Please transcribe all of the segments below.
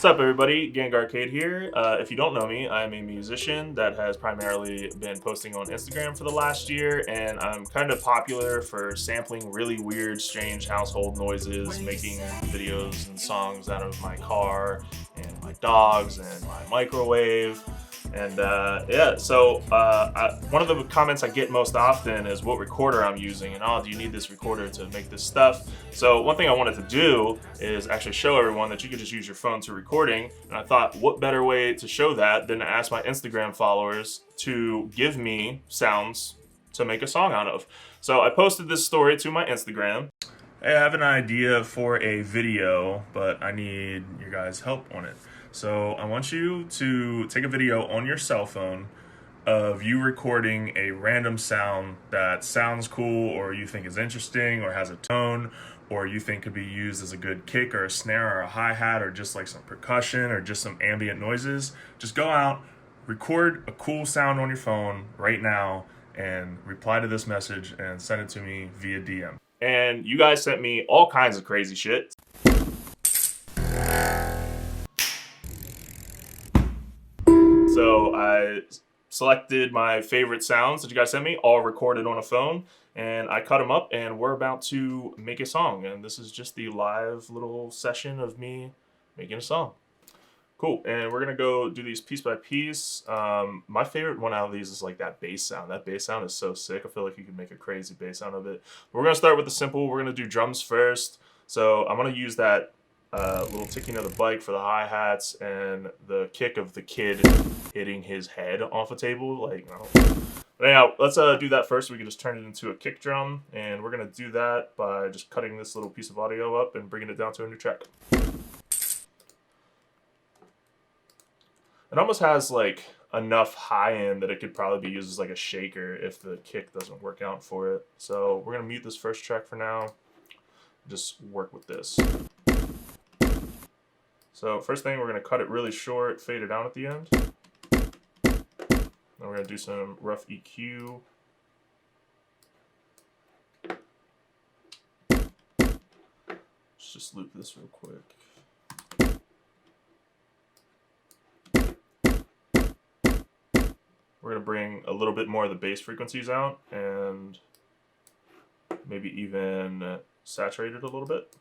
What's up, everybody? Gang Arcade here. If you don't know me, I'm a musician that has primarily been posting on Instagram for the last year, and I'm kind of popular for sampling really weird, strange household noises, making videos and songs out of my car and my dogs and my microwave. And yeah, so one of the comments I get most often is what recorder I'm using, and oh, do you need this recorder to make this stuff? So one thing I wanted to do is actually show everyone that you could just use your phone to recording, and I thought, what better way to show that than to ask my Instagram followers to give me sounds to make a song out of. So I posted this story to my Instagram. Hey, I have an idea for a video, but I need your guys' help on it. So I want you to take a video on your cell phone of you recording a random sound that sounds cool, or you think is interesting, or has a tone, or you think could be used as a good kick or a snare or a hi-hat, or just like some percussion or just some ambient noises. Just go out, record a cool sound on your phone right now, and reply to this message and send it to me via DM. And you guys sent me all kinds of crazy shit. So I selected my favorite sounds that you guys sent me, all recorded on a phone, and I cut them up, and we're about to make a song. And this is just the live little session of me making a song. Cool, and we're gonna go do these piece by piece. My favorite one out of these is like that bass sound. That bass sound is so sick. I feel like you could make a crazy bass sound of it. We're gonna start with the simple. We're gonna do drums first. So I'm gonna use that little ticking of the bike for the hi-hats and the kick of the kid hitting his head off a table. Like, I don't. But anyhow, let's do that first. We can just turn it into a kick drum, and we're gonna do that by just cutting this little piece of audio up and bringing it down to a new track. It almost has like enough high end that it could probably be used as like a shaker if the kick doesn't work out for it. So we're gonna mute this first track for now. Just work with this. So first thing, we're gonna cut it really short, fade it down at the end. Then we're gonna do some rough EQ. Let's just loop this real quick. We're going to bring a little bit more of the bass frequencies out and maybe even saturate it a little bit.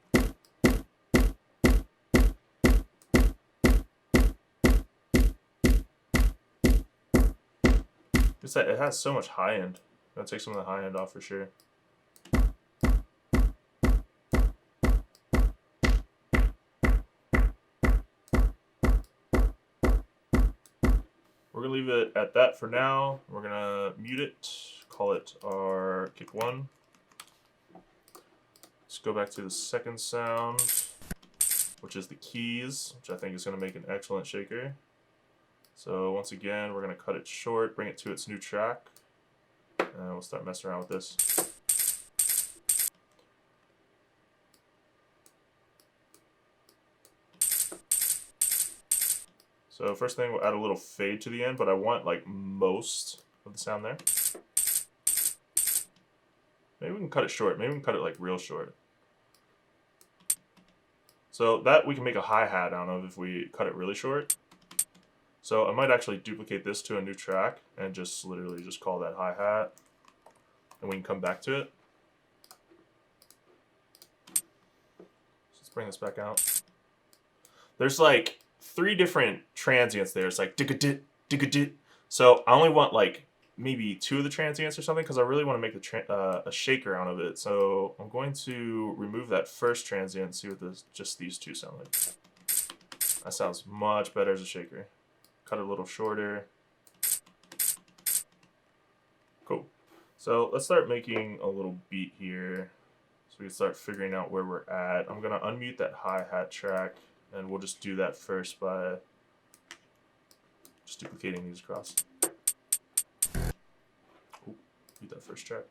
It has so much high end. I'm going to take some of the high end off for sure. We're going to leave it at that for now. We're going to mute it, call it our kick one. Let's go back to the second sound, which is the keys, which I think is going to make an excellent shaker. So once again, we're going to cut it short, bring it to its new track, and we'll start messing around with this. So first thing, we'll add a little fade to the end, but I want like most of the sound there. Maybe we can cut it short. Maybe we can cut it like real short. So that we can make a hi-hat out of if we cut it really short. So I might actually duplicate this to a new track and just literally just call that hi-hat. And we can come back to it. So let's bring this back out. There's like 3 different transients there. It's like dig-a-dit, dig-a-dit. So I only want like maybe 2 of the transients or something because I really want to make a shaker out of it. So I'm going to remove that first transient and see what just these 2 sound like. That sounds much better as a shaker. Cut it a little shorter. Cool. So let's start making a little beat here so we can start figuring out where we're at. I'm going to unmute that hi-hat track, and we'll just do that first by just duplicating these across. Ooh, mute that first track.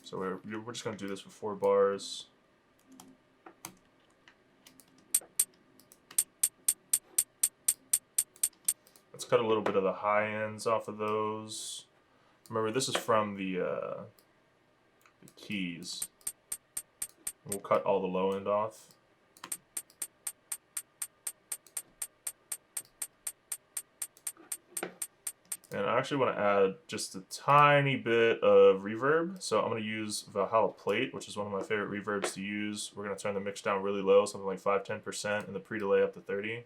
So we're just going to do this for 4 bars. Let's cut a little bit of the high ends off of those. Remember, this is from the keys. We'll cut all the low end off. And I actually want to add just a tiny bit of reverb. So I'm going to use Valhalla Plate, which is one of my favorite reverbs to use. We're going to turn the mix down really low, something like 5-10%, and the pre-delay up to 30.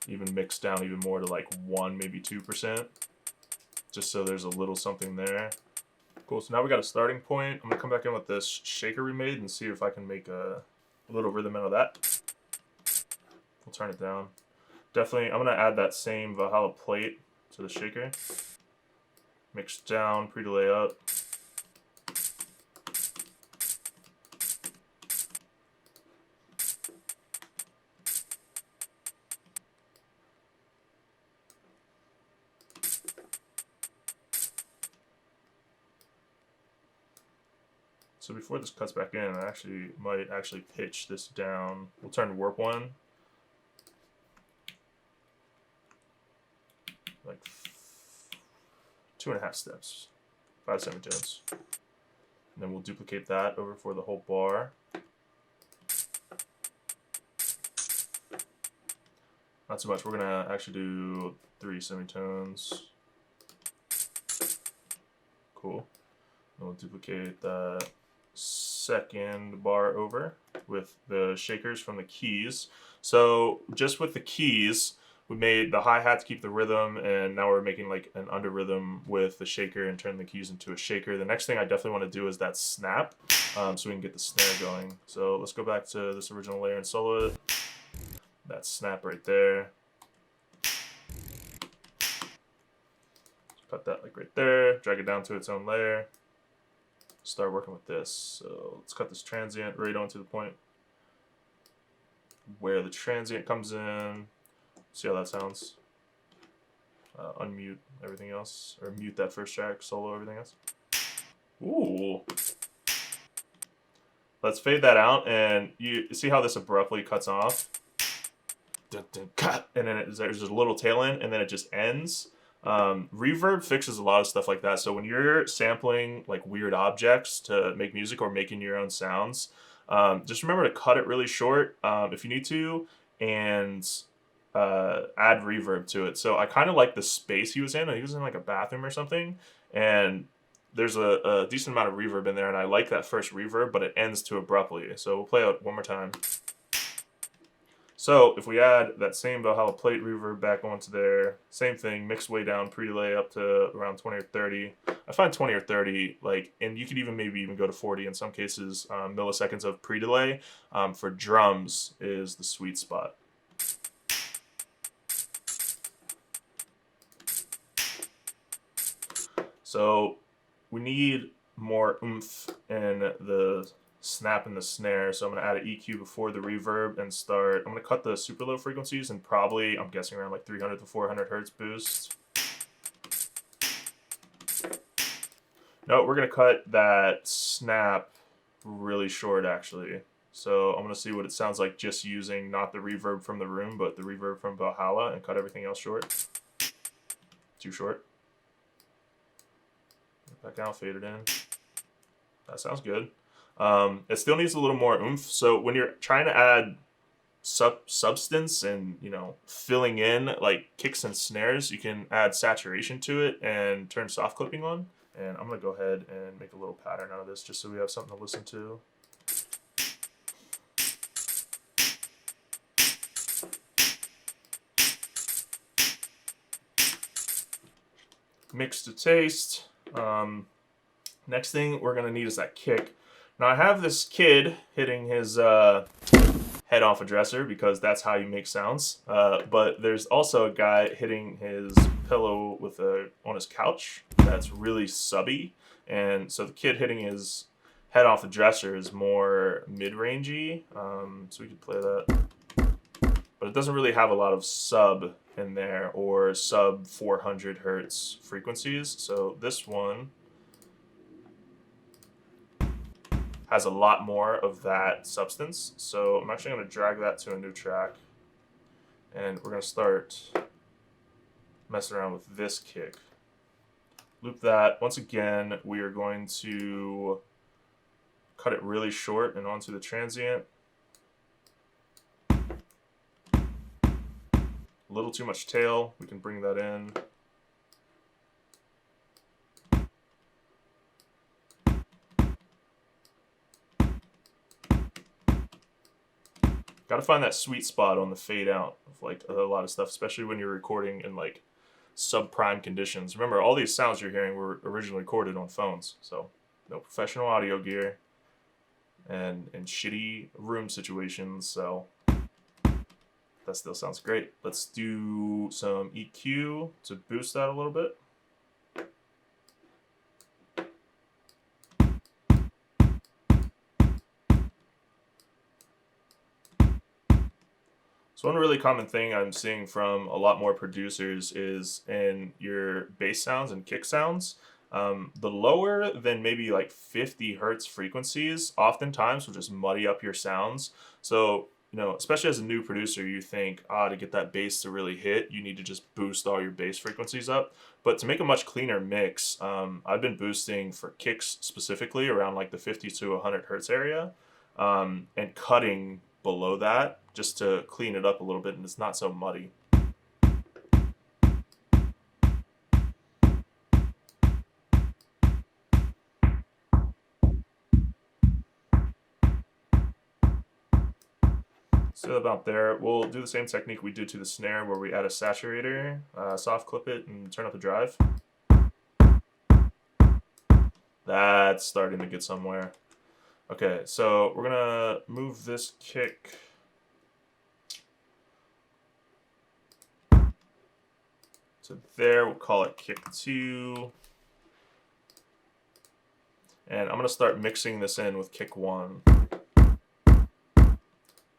Even mix down even more to like 1, maybe 2%, just so there's a little something there. Cool, so now we got a starting point. I'm going to come back in with this shaker we made and see if I can make a little rhythm out of that. We'll turn it down. Definitely, I'm going to add that same Valhalla Plate to the shaker. Mix down, pre-delay up. So before this cuts back in, I might pitch this down. We'll turn warp 1. Like 2.5 steps, 5 semitones. And then we'll duplicate that over for the whole bar. Not too much, we're gonna actually do 3 semitones. Cool. And we'll duplicate that second bar over with the shakers from the keys. So just with the keys, we made the hi-hat to keep the rhythm, and now we're making like an under rhythm with the shaker and turn the keys into a shaker. The next thing I definitely want to do is that snap, so we can get the snare going. So let's go back to this original layer and solo it. That snap right there. Cut that like right there, drag it down to its own layer. Start working with this. So let's cut this transient right onto the point where the transient comes in. See how that sounds? Unmute everything else, or mute that first track, solo everything else. Ooh. Let's fade that out, and you see how this abruptly cuts off? Dun, dun, cut, and then there's a little tail end, and then it just ends. Reverb fixes a lot of stuff like that. So when you're sampling like weird objects to make music or making your own sounds, just remember to cut it really short if you need to, and add reverb to it. So I kind of like the space he was in. He was in like a bathroom or something, and there's a decent amount of reverb in there, and I like that first reverb, but it ends too abruptly. So we'll play out one more time. So if we add that same Valhalla Plate reverb back onto there, same thing, mix way down, pre-delay up to around 20 or 30. I find 20 or 30, like, and you could maybe even go to 40 in some cases, milliseconds of pre-delay for drums is the sweet spot. So we need more oomph in the snap and the snare, so I'm going to add an EQ before the reverb and start. I'm going to cut the super low frequencies and probably, I'm guessing, around like 300 to 400 hertz boost. No, we're going to cut that snap really short actually. So I'm going to see what it sounds like just using not the reverb from the room, but the reverb from Valhalla, and cut everything else short. Too short. Back out, fade it in. That sounds good. It still needs a little more oomph. So when you're trying to add substance and, you know, filling in like kicks and snares, you can add saturation to it and turn soft clipping on. And I'm gonna go ahead and make a little pattern out of this just so we have something to listen to. Mix to taste. Next thing we're gonna need is that kick. Now I have this kid hitting his head off a dresser because that's how you make sounds. But there's also a guy hitting his pillow with on his couch that's really subby, and so the kid hitting his head off the dresser is more mid-rangey. So we could play that, but it doesn't really have a lot of sub in there or sub 400 hertz frequencies. So this one has a lot more of that substance. So I'm actually going to drag that to a new track, and we're going to start messing around with this kick. Loop that. Once again, we are going to cut it really short and onto the transient. little too much tail. We can bring that in. Got to find that sweet spot on the fade out of like a lot of stuff, especially when you're recording in like subprime conditions. Remember, all these sounds you're hearing were originally recorded on phones, so no professional audio gear and in shitty room situations, so that still sounds great. Let's do some EQ to boost that a little bit. So one really common thing I'm seeing from a lot more producers is in your bass sounds and kick sounds, the lower than maybe like 50 hertz frequencies oftentimes will just muddy up your sounds. So, you know, especially as a new producer, you think, to get that bass to really hit, you need to just boost all your bass frequencies up. But to make a much cleaner mix, I've been boosting for kicks specifically around like the 50 to 100 hertz area, and cutting below that just to clean it up a little bit and it's not so muddy. So about there, we'll do the same technique we did to the snare where we add a saturator, soft clip it and turn up the drive. That's starting to get somewhere. Okay, so we're gonna move this kick to there. We'll call it kick 2. And I'm gonna start mixing this in with kick 1.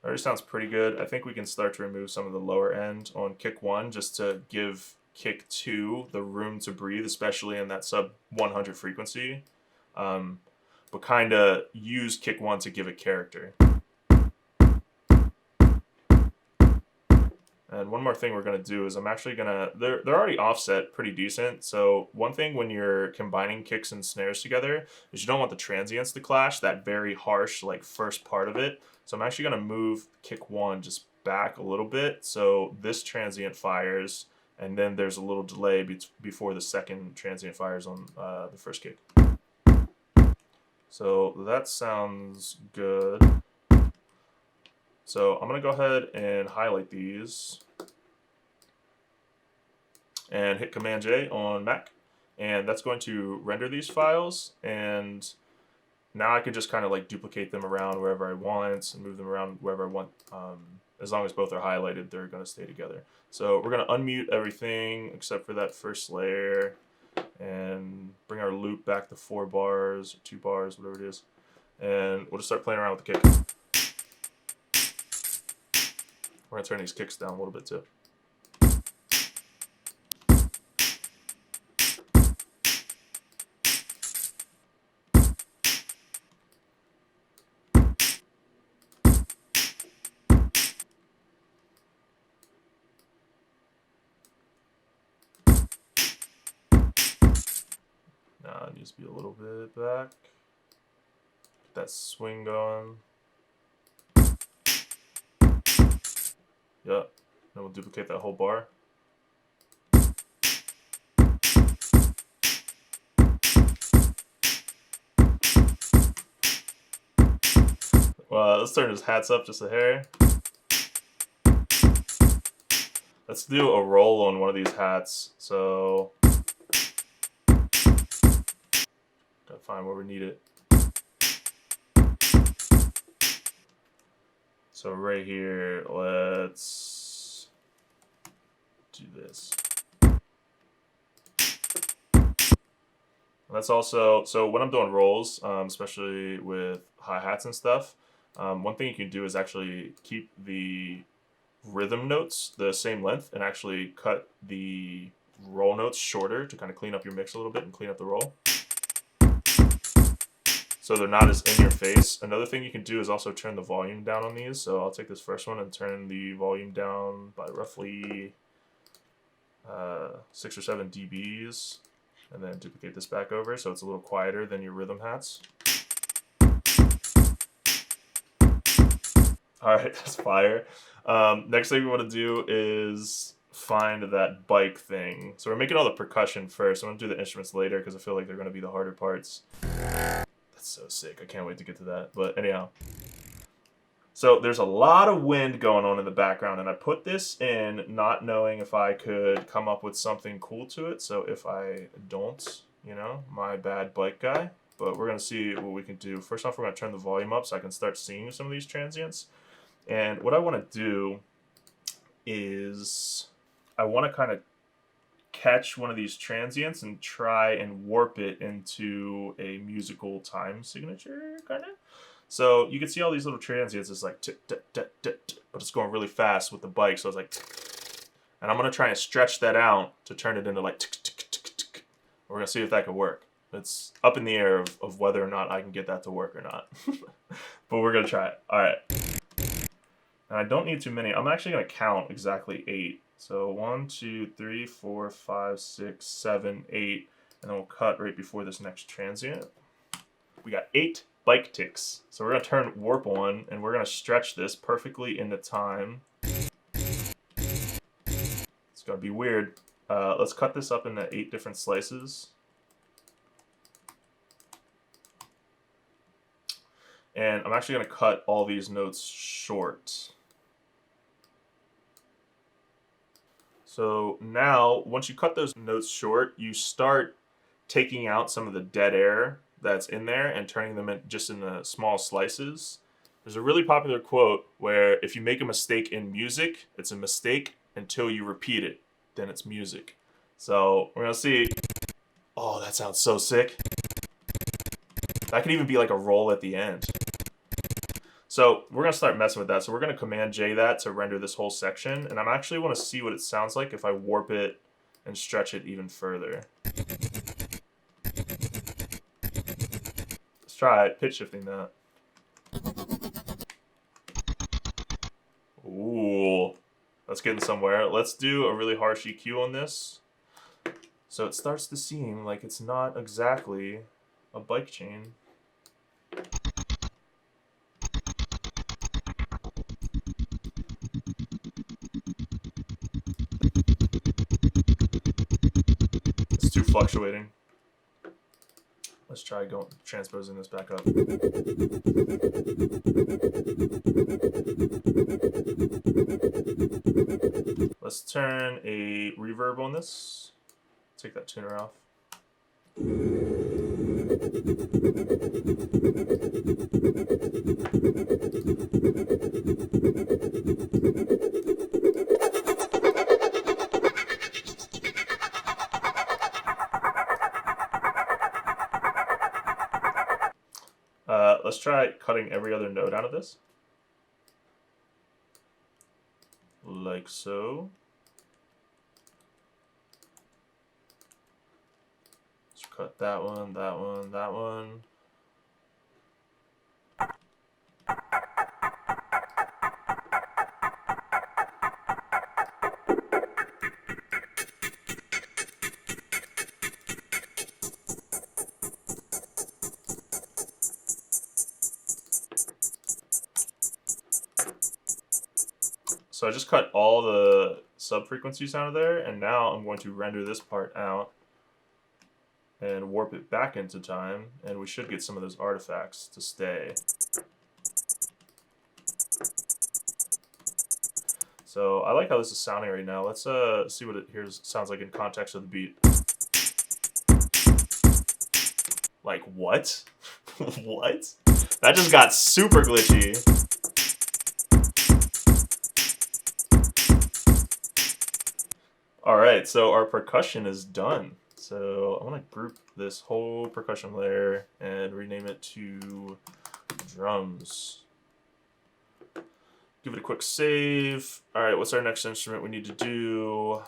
Already sounds pretty good. I think we can start to remove some of the lower end on kick 1 just to give kick 2 the room to breathe, especially in that sub 100 frequency. But kind of use kick 1 to give it character. And one more thing we're going to do is I'm actually going to, they're already offset pretty decent. So one thing when you're combining kicks and snares together is you don't want the transients to clash, that very harsh like first part of it. So I'm actually going to move kick 1 just back a little bit so this transient fires and then there's a little delay before the second transient fires on the first kick. So that sounds good. So I'm going to go ahead and highlight these and hit Command J on Mac. And that's going to render these files. And now I can just kind of like duplicate them around wherever I want and move them around wherever I want. As long as both are highlighted, they're going to stay together. So we're going to unmute everything except for that first layer and bring our loop back to 4 bars, or 2 bars, whatever it is. And we'll just start playing around with the kick. We're going to turn these kicks down a little bit too. It needs to be a little bit back. Get that swing going. Yep. Then we'll duplicate that whole bar. Well, let's turn his hats up just a hair. Let's do a roll on one of these hats. So gotta find where we need it. So right here, let's do this. That's also, so when I'm doing rolls, especially with hi-hats and stuff, one thing you can do is actually keep the rhythm notes the same length and actually cut the roll notes shorter to kind of clean up your mix a little bit and clean up the roll. So they're not as in your face. Another thing you can do is also turn the volume down on these. So I'll take this first one and turn the volume down by roughly 6 or 7 dBs. And then duplicate this back over so it's a little quieter than your rhythm hats. Alright, that's fire. Next thing we want to do is find that bike thing. So we're making all the percussion first. I'm gonna do the instruments later because I feel like they're gonna be the harder parts. That's so sick. I can't wait to get to that. But anyhow. So there's a lot of wind going on in the background, and I put this in not knowing if I could come up with something cool to it. So if I don't, you know, my bad bike guy. But we're going to see what we can do. First off, we're going to turn the volume up so I can start seeing some of these transients. And what I want to do is I want to kind of catch one of these transients and try and warp it into a musical time signature, kind of. So you can see all these little transients. It's like, tick, tick, tick, tick, tick, but it's going really fast with the bike. So it's like, and I'm going to try and stretch that out to turn it into like, tick, tick, tick, tick. We're going to see if that could work. It's up in the air of whether or not I can get that to work or not. But we're going to try it. All right. And I don't need too many. I'm actually going to count exactly 8. So 1, 2, 3, 4, 5, 6, 7, 8. And then we'll cut right before this next transient. We got 8 bike ticks. So we're going to turn warp 1 and we're going to stretch this perfectly into time. It's going to be weird. Let's cut this up into 8 different slices. And I'm actually going to cut all these notes short. So now, once you cut those notes short, you start taking out some of the dead air that's in there and turning them just into small slices. There's a really popular quote where if you make a mistake in music, it's a mistake until you repeat it. Then it's music. So we're going to see. Oh, that sounds so sick. That could even be like a roll at the end. So we're going to start messing with that. So we're going to Command J that to render this whole section. And I actually want to see what it sounds like if I warp it and stretch it even further. Let's try pitch shifting that. Ooh, that's getting somewhere. Let's do a really harsh EQ on this. So it starts to seem like it's not exactly a bike chain. It's too fluctuating. Let's try transposing this back up. Let's turn a reverb on this. Take that tuner off. Let's try cutting every other note out of this. Like so. Let's cut that one, that one, that one. So I just cut all the sub-frequencies out of there, and now I'm going to render this part out and warp it back into time, and we should get some of those artifacts to stay. So I like how this is sounding right now. Let's see what it sounds like in context of the beat. Like, what? What? That just got super glitchy. Alright, so our percussion is done. So I'm going to group this whole percussion layer and rename it to drums. Give it a quick save. Alright, what's our next instrument we need to do?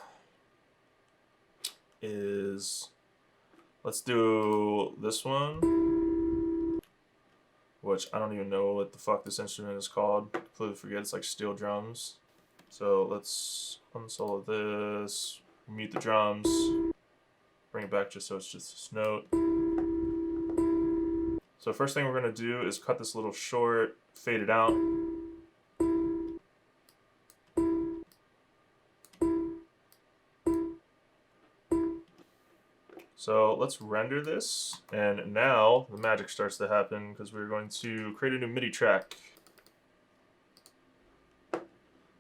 Let's do this one. Which I don't even know what the fuck this instrument is called. Completely forget. It's like steel drums. So let's unsolo this, mute the drums, bring it back just so it's just this note. So first thing we're going to do is cut this little short, fade it out. So let's render this, and now the magic starts to happen because we're going to create a new MIDI track.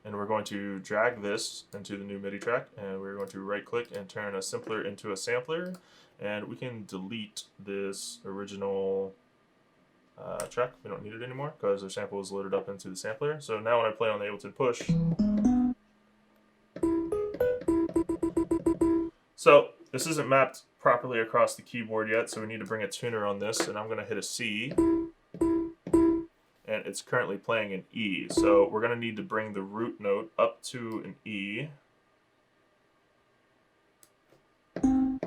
And we're going to drag this into the new MIDI track, and we're going to right click and turn a simpler into a sampler, and we can delete this original track. We don't need it anymore because our sample is loaded up into the sampler. So now when I play on the Ableton Push, so this isn't mapped properly across the keyboard yet, so we need to bring a tuner on this, and I'm going to hit a C, and it's currently playing an E. So we're going to need to bring the root note up to an E. And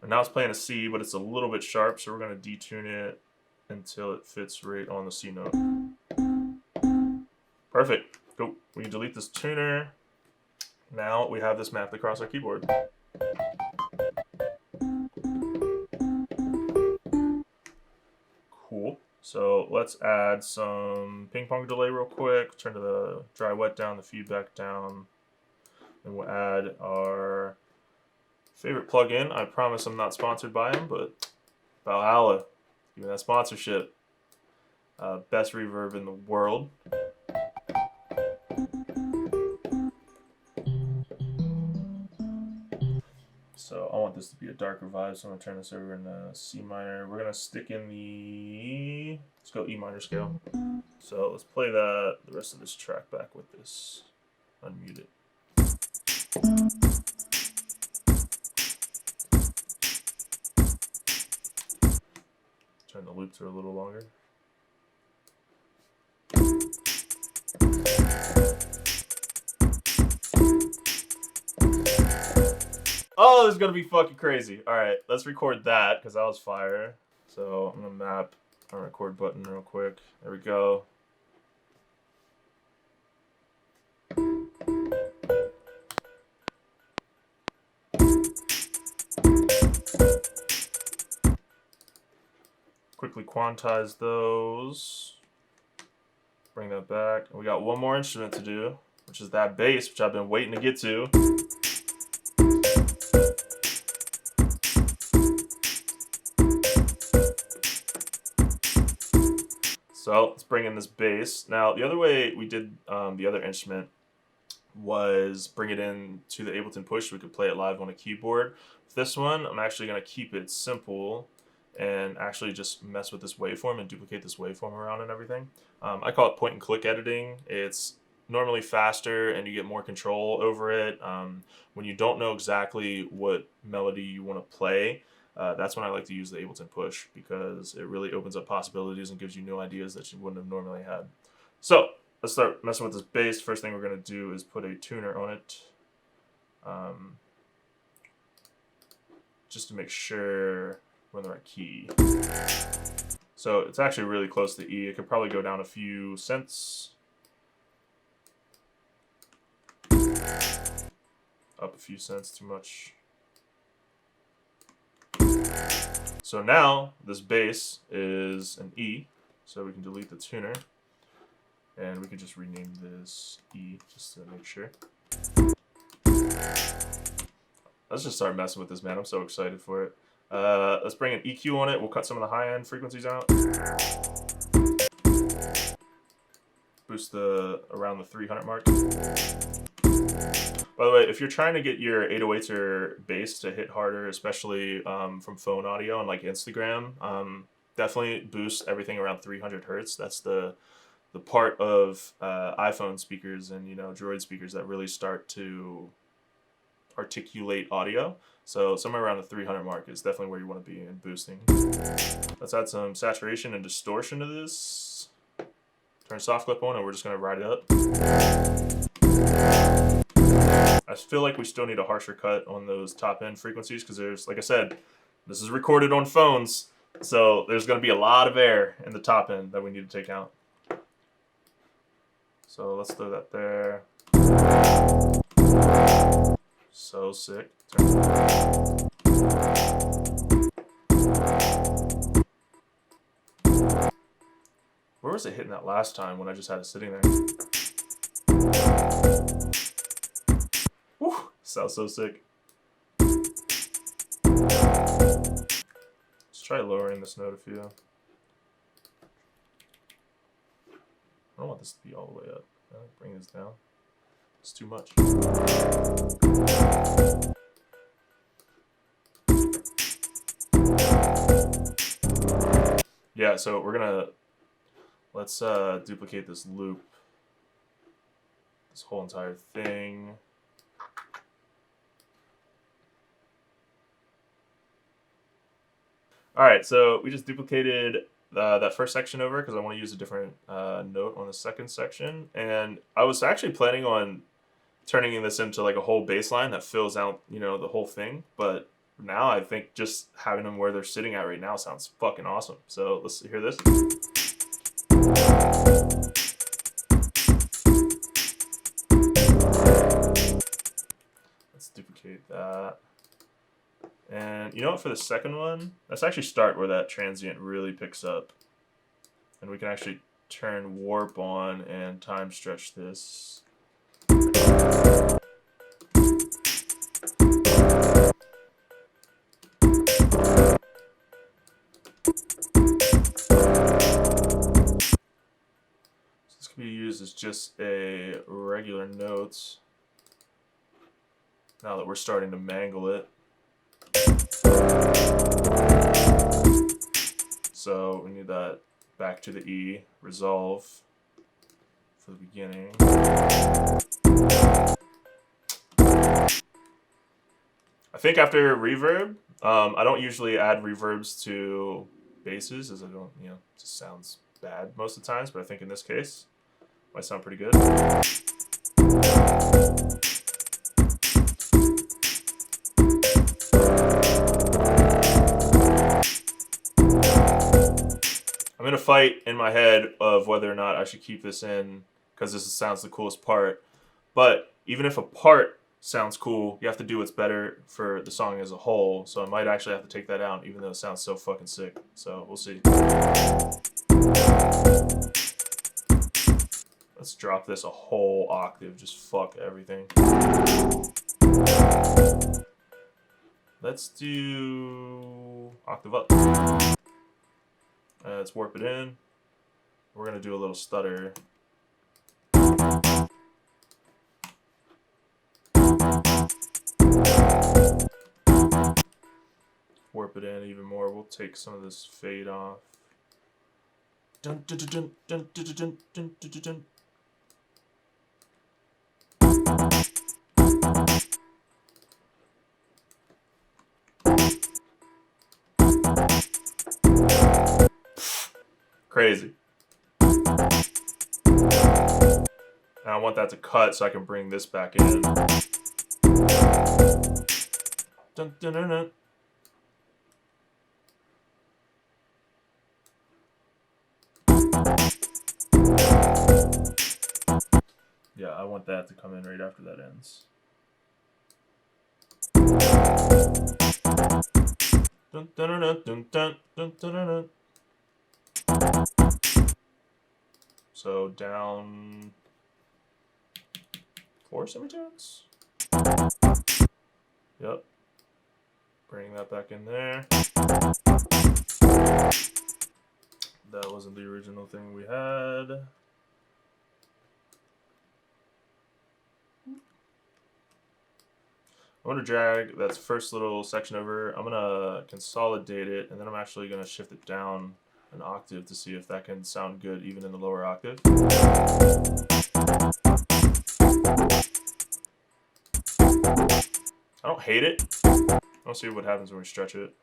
now it's playing a C, but it's a little bit sharp, so we're going to detune it until it fits right on the C note. Perfect. Go. We can delete this tuner. Now we have this mapped across our keyboard. Cool. So let's add some ping pong delay real quick. Turn the dry wet down, the feedback down. And we'll add our favorite plugin. I promise I'm not sponsored by him, but Valhalla, give me that sponsorship. Best reverb in the world. So I want this to be a darker vibe, so I'm gonna turn this over in C minor. We're gonna stick in the, let's go E minor scale. So let's play the rest of this track back with this. Unmute it. Turn the loop to a little longer. Oh, this is gonna be fucking crazy. Alright, let's record that because that was fire. So I'm gonna map our record button real quick. There we go. Quickly quantize those. Bring that back. We got one more instrument to do, which is that bass, which I've been waiting to get to. So let's bring in this bass. Now, the other way we did the other instrument was bring it in to the Ableton Push. We could play it live on a keyboard. With this one, I'm actually going to keep it simple and actually just mess with this waveform and duplicate this waveform around and everything. I call it point and click editing. It's normally faster and you get more control over it. When you don't know exactly what melody you want to play, that's when I like to use the Ableton Push because it really opens up possibilities and gives you new ideas that you wouldn't have normally had. So let's start messing with this bass. First thing we're going to do is put a tuner on it, just to make sure we're in the right key. So it's actually really close to E. It could probably go down a few cents. Up a few cents, too much. So now this bass is an E, so we can delete the tuner, and we can just rename this E just to make sure. Let's just start messing with this, man. I'm so excited for it. Let's bring an EQ on it. We'll cut some of the high-end frequencies out. Boost around the 300 mark. By the way, if you're trying to get your 808s or bass to hit harder, especially from phone audio and like Instagram, definitely boost everything around 300 hertz. That's the part of iPhone speakers and Droid speakers that really start to articulate audio. So somewhere around the 300 mark is definitely where you want to be in boosting. Let's add some saturation and distortion to this. Turn soft clip on and we're just going to ride it up. I feel like we still need a harsher cut on those top end frequencies because there's, like I said, this is recorded on phones, so there's going to be a lot of air in the top end that we need to take out. So let's throw that there. So sick. Where was it hitting that last time when I just had it sitting there? Woo! Sounds so sick. Let's try lowering this note a few. I don't want this to be all the way up. Bring this down. It's too much. Yeah, so we're gonna, let's duplicate this loop, this whole entire thing. All right, so we just duplicated that first section over because I want to use a different note on the second section. And I was actually planning on turning this into like a whole bass line that fills out, you know, the whole thing. But now I think just having them where they're sitting at right now sounds fucking awesome. So let's hear this. Let's duplicate that. And you know what, for the second one, let's actually start where that transient really picks up. And we can actually turn warp on and time stretch this. This can be used as just a regular note. Now that we're starting to mangle it. So we need that back to the E, resolve for the beginning. I think after reverb, I don't usually add reverbs to basses as I don't, you know, it just sounds bad most of the times, but I think in this case, it might sound pretty good. I'm in a fight in my head of whether or not I should keep this in because this sounds the coolest part. But even if a part sounds cool, you have to do what's better for the song as a whole. So I might actually have to take that out even though it sounds so fucking sick. So we'll see. Let's drop this a whole octave. Just fuck everything. Let's do octave up. Let's warp it in. We're gonna do a little stutter. Warp it in even more. We'll take some of this fade off. Dun, dun, dun, dun, dun, dun, dun, dun, dun, dun. Crazy. And I want that to cut so I can bring this back in. Dun, dun, dun, dun. Yeah, I want that to come in right after that ends. Dun, dun, dun, dun, dun, dun, dun, dun, dun. So down 4 semitones. Yep. Bring that back in there. That wasn't the original thing we had. I'm going to drag that first little section over. I'm going to consolidate it, and then I'm actually going to shift it down an octave to see if that can sound good even in the lower octave. I don't hate it. I'll see what happens when we stretch it.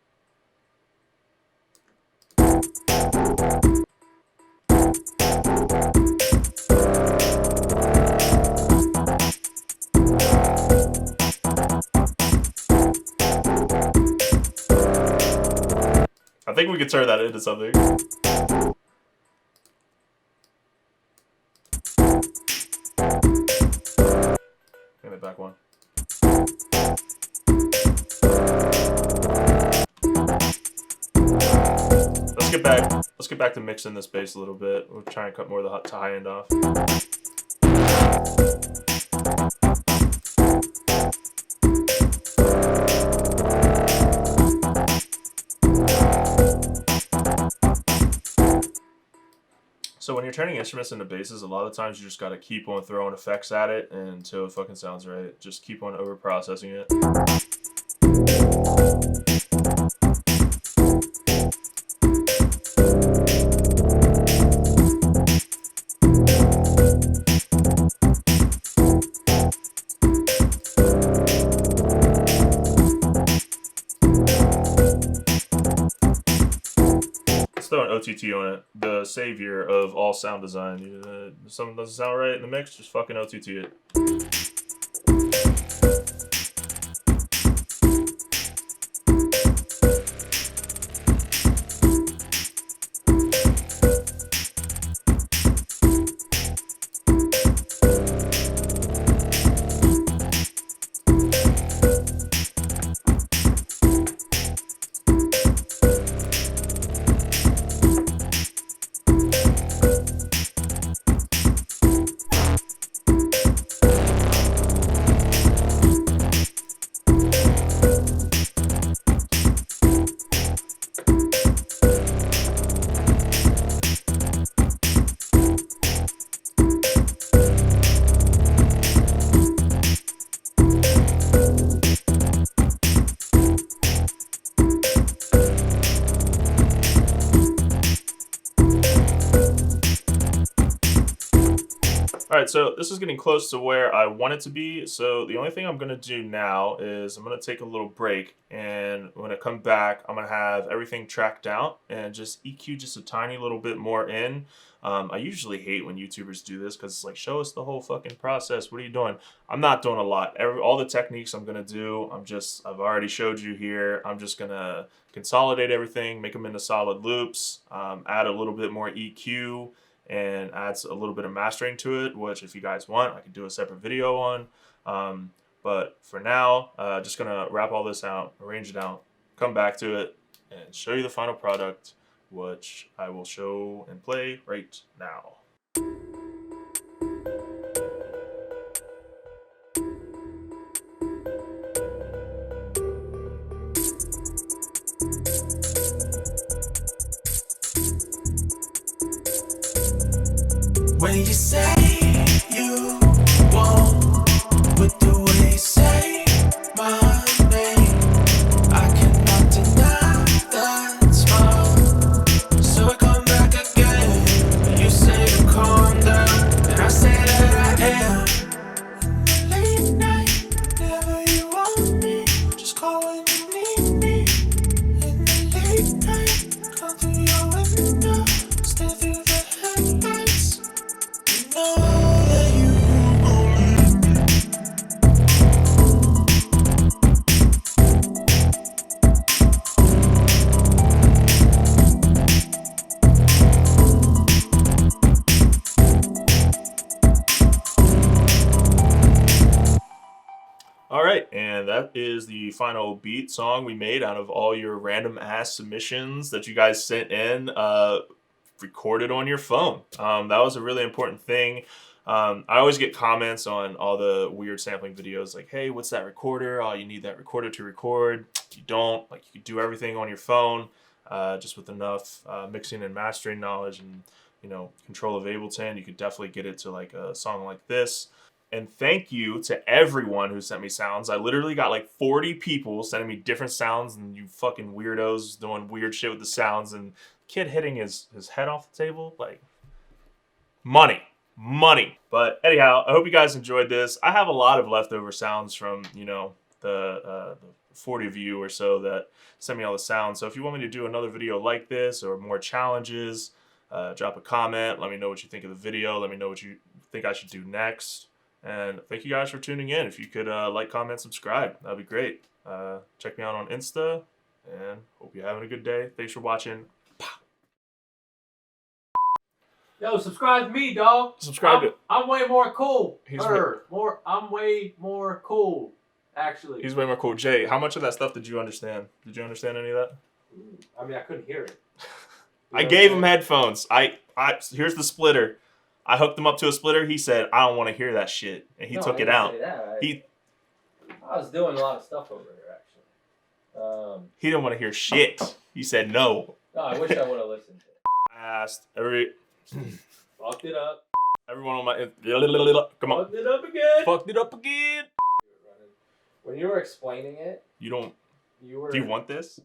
I think we could turn that into something. Bring it back one. Let's get back to mixing this bass a little bit. We'll try and cut more of the high end off. So when you're turning instruments into basses, a lot of the times you just gotta keep on throwing effects at it until it fucking sounds right. Just keep on over processing it. Let's throw an OTT on it. The savior of all sound design. If something doesn't sound right in the mix, just fucking OTT it. All right, so this is getting close to where I want it to be. So the only thing I'm gonna do now is I'm gonna take a little break, and when I come back, I'm gonna have everything tracked out and just EQ just a tiny little bit more in. I usually hate when YouTubers do this because it's like, show us the whole fucking process. What are you doing? I'm not doing a lot. All the techniques I'm gonna do, I've already showed you here. I'm just gonna consolidate everything, make them into solid loops, add a little bit more EQ, and adds a little bit of mastering to it, which if you guys want, I could do a separate video on. But for now, just gonna wrap all this out, arrange it out, come back to it, and show you the final product, which I will show and play right now. When you say you won't, with the way you say my name, I cannot deny that smile. So I come back again. You say to calm down, and I say that I am. In the late night, whenever you want me, just call when you need me. In the late night, come through your window, stare through the headlights. Know that you won't leave me. All right, and that is the final beat song we made out of all your random ass submissions that you guys sent in, recorded on your phone. That was a really important thing. I always get comments on all the weird sampling videos like, hey, what's that recorder? Oh, you need that recorder to record. You don't. Like, you can do everything on your phone, just with enough mixing and mastering knowledge and, control of Ableton. You could definitely get it to like a song like this. And thank you to everyone who sent me sounds. I literally got like 40 people sending me different sounds, and you fucking weirdos doing weird shit with the sounds, and kid hitting his head off the table. Like, money. But anyhow, I hope you guys enjoyed this. I have a lot of leftover sounds from, the 40 of you or so that sent me all the sounds. So if you want me to do another video like this or more challenges, drop a comment. Let me know what you think of the video. Let me know what you think I should do next. And thank you guys for tuning in. If you could like, comment, subscribe, that'd be great. Check me out on Insta, and hope you're having a good day. Thanks for watching. Yo, subscribe to me, dog. I'm way more cool. I'm way more cool, actually. He's way more cool. Jay, how much of that stuff did you understand? Did you understand any of that? I mean, I couldn't hear it. I gave him headphones. Here's the splitter. I hooked him up to a splitter. He said, I don't want to hear that shit. And he took it out. I was doing a lot of stuff over here, actually. He didn't want to hear shit. He said no. No, I wish I would have listened to it. I asked Fucked it up. Everyone on my... Come on. Fucked it up again. Fucked it up again. When you were explaining it, You don't... you were... Do you want this?